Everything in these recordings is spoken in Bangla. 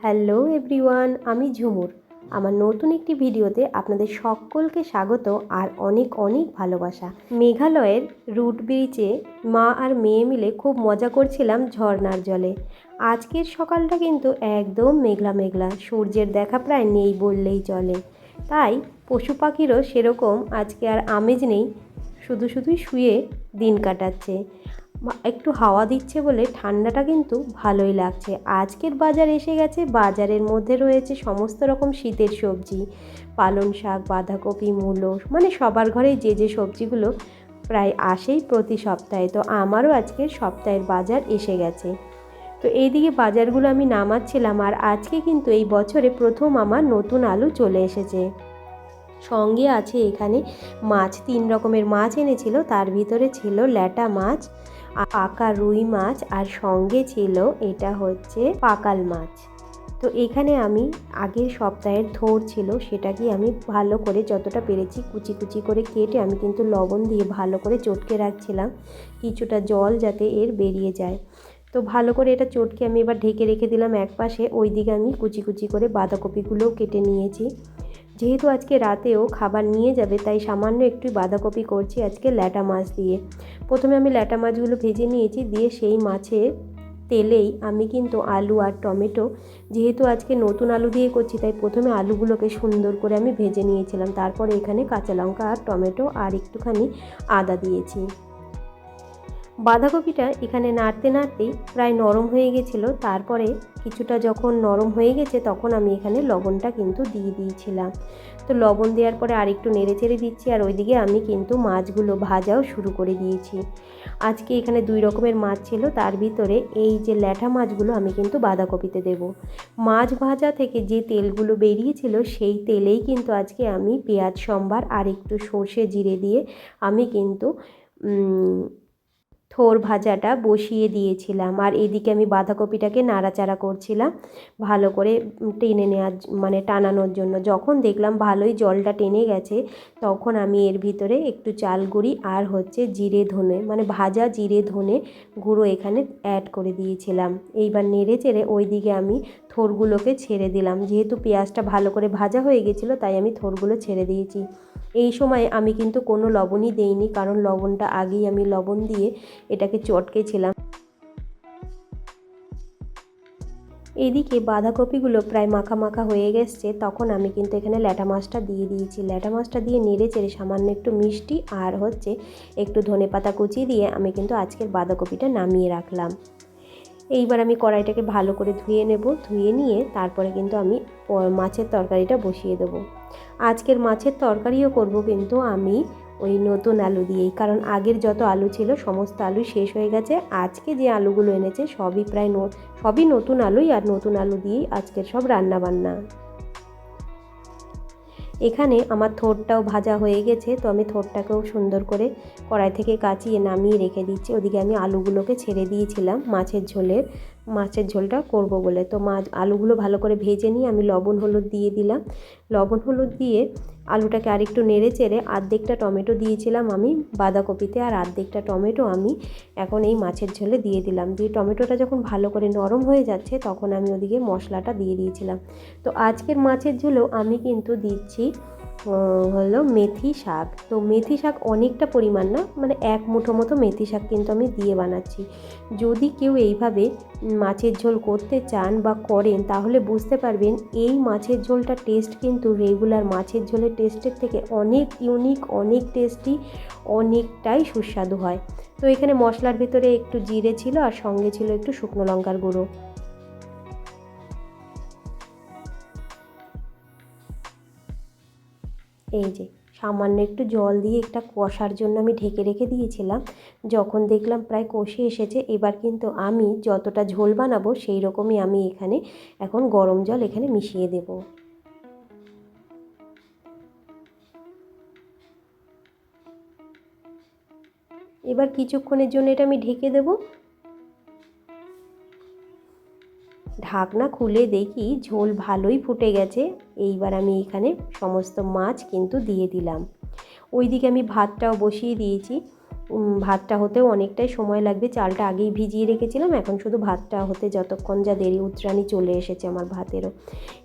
হ্যালো এভরিওয়ান, আমি ঝুমুর। আমার নতুন একটি ভিডিওতে আপনাদের সকলকে স্বাগত আর অনেক অনেক ভালোবাসা। মেঘালয়ের রুট ব্রিজে মা আর মেয়ে মিলে খুব মজা করছিলাম ঝর্ণার জলে। আজকের সকালটা কিন্তু একদম মেঘলা মেঘলা, সূর্যের দেখা প্রায় নেই বললেই চলে। তাই পশু পাখিরও সেরকম আজকে আর আমেজ নেই, শুধুই শুয়ে দিন কাটাচ্ছে। একটু হাওয়া দিচ্ছে বলে ঠান্ডাটা কিন্তু ভালোই লাগছে। আজকের বাজার এসে গেছে, বাজারের মধ্যে রয়েছে সমস্ত রকম শীতের সবজি, পালং শাক, বাঁধাকপি, মূলো, মানে সবার ঘরেই যে যে সবজিগুলো প্রায় আসেই প্রতি সপ্তাহে। তো আমারও আজকের সপ্তাহের বাজার এসে গেছে। তো এইদিকে বাজারগুলো আমি নামাচ্ছিলাম, আর আজকে কিন্তু এই বছরে প্রথম আমার নতুন আলু চলে এসেছে। সঙ্গে আছে এখানে মাছ, 3 রকমের মাছ এনেছিল, তার ভিতরে ছিল ল্যাটা মাছ, পাকা রুই মাছ, আর সঙ্গে ছিল এটা হচ্ছে পাকাল মাছ। তো এখানে আমি আগের সপ্তাহের থোড় ছিল, সেটাকে আমি ভালো করে যতটা পেরেছি কুচি কুচি করে কেটে আমি কিন্তু লবণ দিয়ে ভালো করে চটকে রাখছিলাম, কিছুটা জল যাতে এর বেরিয়ে যায়। তো ভালো করে এটা চটকে আমি এবার ঢেকে রেখে দিলাম এক পাশে। ওই দিকে আমি কুচি কুচি করে বাঁধাকপিগুলোও কেটে নিয়েছি। যেহেতু আজকে রাতেও খাবার নিয়ে যাবে, তাই সামান্য একটু বাঁধাকপি করছি আজকে ল্যাটা মাছ দিয়ে। প্রথমে আমি ল্যাটা মাছগুলো ভেজে নিয়েছি, দিয়ে সেই মাছের তেলেই আমি কিন্তু আলু আর টমেটো, যেহেতু আজকে নতুন আলু দিয়ে করছি তাই প্রথমে আলুগুলোকে সুন্দর করে আমি ভেজে নিয়েছিলাম। তারপরে এখানে কাঁচা লঙ্কা আর টমেটো আর একটুখানি আদা দিয়েছি। বাঁধাকপিটা এখানে নাড়তে নাড়তেই প্রায় নরম হয়ে গেছিলো। তারপরে কিছুটা যখন নরম হয়ে গেছে তখন আমি এখানে লবণটা কিন্তু দিয়ে দিয়েছিলাম। তো লবণ দেওয়ার পরে আরেকটু নেড়ে চেড়ে দিচ্ছি, আর ওইদিকে আমি কিন্তু মাছগুলো ভাজাও শুরু করে দিয়েছি। আজকে এখানে 2 রকমের মাছ ছিল, তার ভিতরে এই যে ল্যাঠা মাছগুলো আমি কিন্তু বাঁধাকপিতে দেব। মাছ ভাজা থেকে যে তেলগুলো বেরিয়েছিল সেই তেলেই কিন্তু আজকে আমি পেঁয়াজ সম্বার আর একটু সর্ষে জিরে দিয়ে আমি কিন্তু থোড় ভাজাটা বসিয়ে দিয়েছিলাম। আর এদিকে আমি বাঁধাকপিটাকে নাড়াচাড়া করছিলাম ভালো করে টেনে নেওয়ার মানে টানানোর জন্য। যখন দেখলাম ভালোই জলটা টেনে গেছে তখন আমি এর ভিতরে একটু চাল গুঁড়ি আর হচ্ছে জিরে ধনে, মানে ভাজা জিরে ধনে গুঁড়ো এখানে অ্যাড করে দিয়েছিলাম। এইবার নেড়ে চেড়ে ওই দিকে আমি থোড়গুলোকে ছেড়ে দিলাম। যেহেতু পেঁয়াজটা ভালো করে ভাজা হয়ে গেছিলো তাই আমি থোড়গুলো ছেড়ে দিয়েছি। এই সময় আমি কিন্তু কোনো লবণই দেইনি, কারণ লবণটা আগেই আমি লবণ দিয়ে এটাকে চটকেছিলাম। এদিকে বাঁধাকপিগুলো প্রায় মাখা মাখা হয়ে গেছে, তখন আমি কিন্তু এখানে ল্যাটা মাছটা দিয়ে দিয়েছি। ল্যাটা মাছটা দিয়ে নেড়ে চেড়ে সামান্য একটু মিষ্টি আর হচ্ছে একটু ধনেপাতা কুচি দিয়ে আমি কিন্তু আজকের বাঁধাকপিটা নামিয়ে রাখলাম। এইবার আমি কড়াইটাকে ভালো করে ধুয়ে নেব, ধুয়ে নিয়ে তারপরে কিন্তু আমি মাছের তরকারিটা বসিয়ে দেবো। আজকের মাছের তরকারিও করব কিন্তু আমি ওই নতুন আলু দিয়েই, কারণ আগের যত আলু ছিল সমস্ত আলু শেষ হয়ে গেছে। আজকে যে আলুগুলো এনেছে সবই নতুন আলুই, আর নতুন আলু দিয়েই আজকের সব রান্না বান্না। এখানে আমার থোড়টাও ভাজা হয়ে গেছে, তো আমি থোড়টাকেও সুন্দর করে কড়াই থেকে কাচিয়ে নামিয়ে রেখে দিচ্ছি। ওদিকে আমি আলুগুলোকে ছেড়ে দিয়েছিলাম মাছের ঝোলটা করব বলে। তো আলুগুলো ভালো করে ভেজে নিয়ে আমি লবণ হলুদ দিয়ে দিলাম। লবণ হলুদ দিয়ে আলুটাকে আরেকটু নেড়ে চেড়ে অর্ধেকটা টমেটো দিয়েছিলাম আমি বাঁধাকপিতে, আর অর্ধেকটা টমেটো আমি এখন এই মাছের ঝোলে দিয়ে দিলাম। দিয়ে টমেটোটা যখন ভালো করে নরম হয়ে যাচ্ছে তখন আমি ওদিকে মশলাটা দিয়ে দিয়েছিলাম। তো আজকের মাছের ঝোলেও আমি কিন্তু দিচ্ছি হলো মেথি শাক। তো মেথি শাক অনেকটা পরিমাণ না, মানে 1 মুঠো মতো মেথি শাক কিন্তু আমি দিয়ে বানাচ্ছি। যদি কেউ এইভাবে মাছের ঝোল করতে চান বা করেন তাহলে বুঝতে পারবেন এই মাছের ঝোলটার টেস্ট কিন্তু রেগুলার মাছের ঝোলের টেস্টের থেকে অনেক ইউনিক, অনেক টেস্টি, অনেকটাই সুস্বাদু হয়। তো এখানে মশলার ভিতরে একটু জিরে ছিল আর সঙ্গে ছিল একটু শুকনো লঙ্কার গুঁড়ো। এই যে সামান্য একটু জল দিয়ে একটা কষার জন্য আমি ঢেকে রেখে দিয়েছিলাম। যখন দেখলাম প্রায় কষে এসেছে, এবার কিন্তু আমি যতটা ঝোল বানাবো সেই রকমই আমি এখানে এখন গরম জল এখানে মিশিয়ে দেব। এবার কিছুক্ষণের জন্য এটা আমি ঢেকে দেব। ঢাকনা খুলে দেখি ঝোল ভালোই ফুটে গেছে। এইবার আমি এখানে সমস্ত মাছ কিন্তু দিয়ে দিলাম। ওইদিকে আমি ভাতটাও বসিয়ে দিয়েছি। ভাতটা হতেও অনেকটাই সময় লাগবে। চালটা আগেই ভিজিয়ে রেখেছিলাম, এখন শুধু ভাতটা হতে যতক্ষণ যা দেরি উতরানি চলে এসেছে আমার ভাতেরও।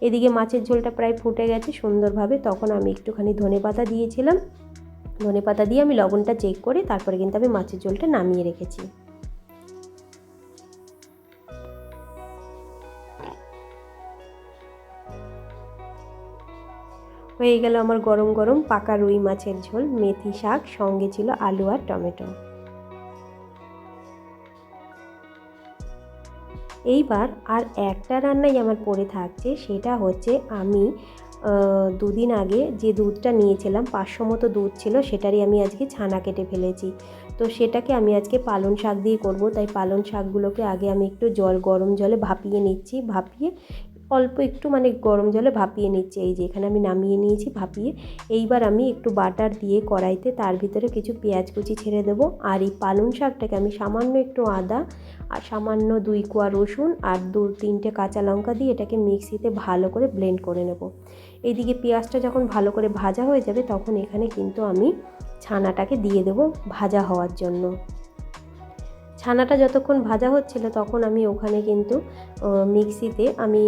এদিকে মাছের ঝোলটা প্রায় ফুটে গেছে সুন্দরভাবে, তখন আমি একটুখানি ধনেপাতা দিয়েছিলাম। ধনেপাতা দিয়ে আমি লবণটা চেক করে তারপরে কিন্তু আমি মাছের ঝোলটা নামিয়ে রেখেছি। হয়ে গেল আমার গরম গরম পাকা রুই মাছের ঝোল, মেথি শাক, সঙ্গে ছিল আলু আর টমেটো। এইবার আর একটা রান্নাই আমার পড়ে থাকছে, সেটা হচ্ছে আমি দুদিন আগে যে দুধটা নিয়েছিলাম 500 মতো দুধ ছিল, সেটারই আমি আজকে ছানা কেটে ফেলেছি। তো সেটাকে আমি আজকে পালং শাক দিয়ে করব। তাই পালং শাকগুলোকে আগে আমি একটু গরম জলে ভাপিয়ে নিচ্ছি। ভাপিয়ে অল্প একটু মানে গরম জলে ভাপিয়ে নিচ্ছি। এই যে এখানে আমি নামিয়ে নিয়েছি ভাপিয়ে। এইবার আমি একটু বাটার দিয়ে কড়াইতে তার ভিতরে কিছু পেঁয়াজ কুচি ছেড়ে দেবো। আর এই পালং শাকটাকে আমি সামান্য একটু আদা আর সামান্য 2 কোয়া রসুন আর 2-3টে কাঁচা লঙ্কা দিয়ে এটাকে মিক্সিতে ভালো করে ব্লেন্ড করে নেব। এইদিকে পেঁয়াজটা যখন ভালো করে ভাজা হয়ে যাবে তখন এখানে কিন্তু আমি ছানাটাকে দিয়ে দেব ভাজা হওয়ার জন্য। ছানাটা যতক্ষণ ভাজা হচ্ছিল তখন আমি ওখানে কিন্তু মিক্সিতে আমি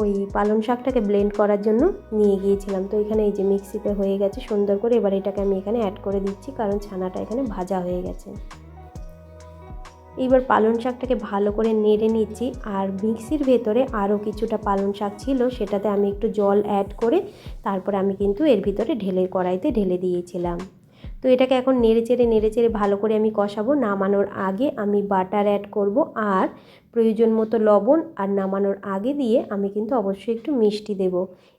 ওই পালং শাকটাকে ব্লেন্ড করার জন্য নিয়ে গিয়েছিলাম। তো এখানে এই যে মিক্সিতে হয়ে গেছে সুন্দর করে। এবার এটাকে আমি এখানে অ্যাড করে দিচ্ছি, কারণ ছানাটা এখানে ভাজা হয়ে গেছে। এইবার পালং শাকটাকে ভালো করে নেড়ে নিচ্ছি। আর মিক্সির ভেতরে আরও কিছুটা পালং শাক ছিল, সেটাতে আমি একটু জল অ্যাড করে তারপরে আমি কিন্তু এর ভিতরে কড়াইতে ঢেলে দিয়েছিলাম। তো এটাকে এখন নেড়ে চেড়ে ভালো করে আমি কষাবো। নামানোর আগে আমি বাটার অ্যাড করব আর প্রয়োজন মতো লবণ, আর নামানোর আগে দিয়ে আমি কিন্তু অবশ্যই একটু মিষ্টি দেব।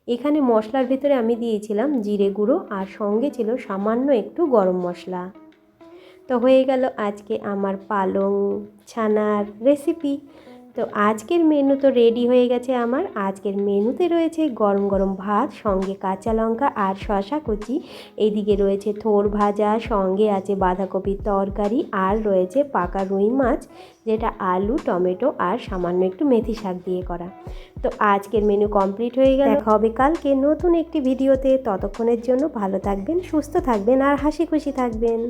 এখানে মশলার ভিতরে আমি দিয়েছিলাম জিরে গুঁড়ো আর সঙ্গে ছিল সামান্য একটু গরম মশলা। তো হয়ে গেল আজকে আমার পালং ছানার রেসিপি। তো আজকের মেনু তো রেডি হয়ে গেছে আমার। আজকের মেনুতে রয়েছে গরম গরম ভাত, সঙ্গে কাঁচা লঙ্কা আর শসা কুচি। এইদিকে রয়েছে থোড় ভাজা, সঙ্গে আছে বাঁধাকপির তরকারি, আর রয়েছে পাকা রুই মাছ, যেটা আলু, টমেটো আর সামান্য একটু মেথি শাক দিয়ে করা। তো আজকের মেনু কমপ্লিট হয়ে গেল। দেখা হবে কালকে নতুন একটি ভিডিওতে। ততক্ষণের জন্য ভালো থাকবেন, সুস্থ থাকবেন আর হাসি খুশি থাকবেন।